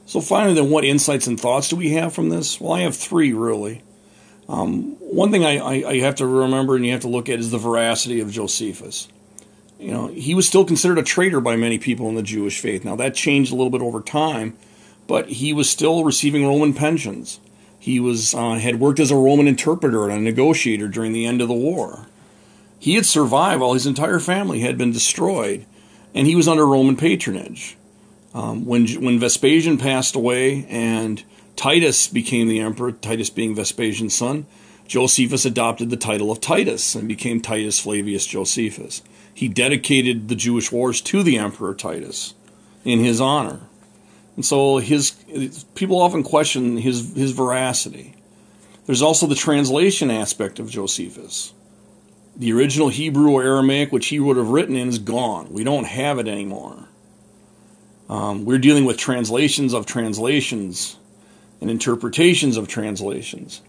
So finally, then, what insights and thoughts do we have from this? Well, I have three, really. One thing I have to remember and you have to look at is the veracity of Josephus. He was still considered a traitor by many people in the Jewish faith. Now, that changed a little bit over time, but he was still receiving Roman pensions. He had worked as a Roman interpreter and a negotiator during the end of the war. He had survived while his entire family had been destroyed, and he was under Roman patronage. When Vespasian passed away and Titus became the emperor, Titus being Vespasian's son, Josephus adopted the title of Titus and became Titus Flavius Josephus. He dedicated the Jewish wars to the emperor Titus in his honor. And so people often question his veracity. There's also the translation aspect of Josephus. The original Hebrew or Aramaic, which he would have written in, is gone. We don't have it anymore. We're dealing with translations of translations and interpretations of translations.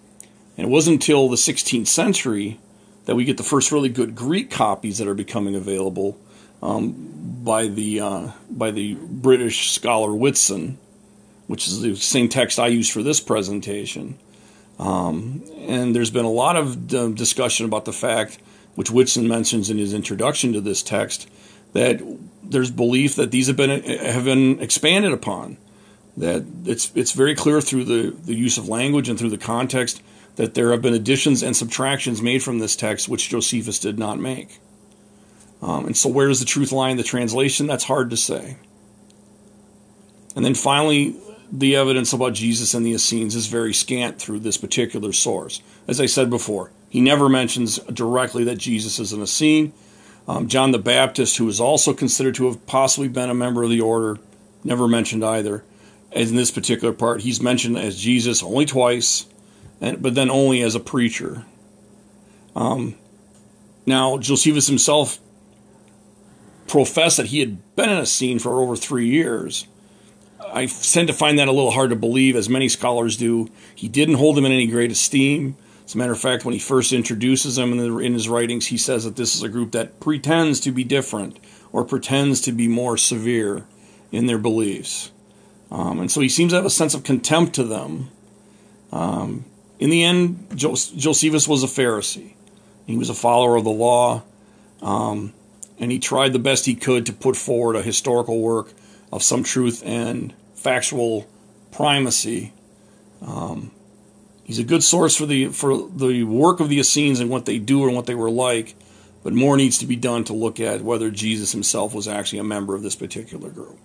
And it wasn't until the 16th century that we get the first really good Greek copies that are becoming available by the British scholar Whitson, which is the same text I use for this presentation. And there's been a lot of discussion about the fact, which Whitson mentions in his introduction to this text, that there's belief that these have been expanded upon. That it's very clear through the use of language and through the context that there have been additions and subtractions made from this text which Josephus did not make. And so where does the truth lie in the translation? That's hard to say. And then finally, the evidence about Jesus and the Essenes is very scant through this particular source. As I said before, he never mentions directly that Jesus is an Essene. John the Baptist, who is also considered to have possibly been a member of the order, never mentioned either. As in this particular part, he's mentioned as Jesus only twice, but then only as a preacher. Now, Josephus himself professed that he had been an Essene for over 3 years. I tend to find that a little hard to believe, as many scholars do. He didn't hold him in any great esteem. As a matter of fact, when he first introduces them in his writings, he says that this is a group that pretends to be different or pretends to be more severe in their beliefs. And so he seems to have a sense of contempt to them. In the end, Josephus was a Pharisee. He was a follower of the law, and he tried the best he could to put forward a historical work of some truth and factual primacy. He's a good source for the work of the Essenes and what they do and what they were like, but more needs to be done to look at whether Jesus himself was actually a member of this particular group.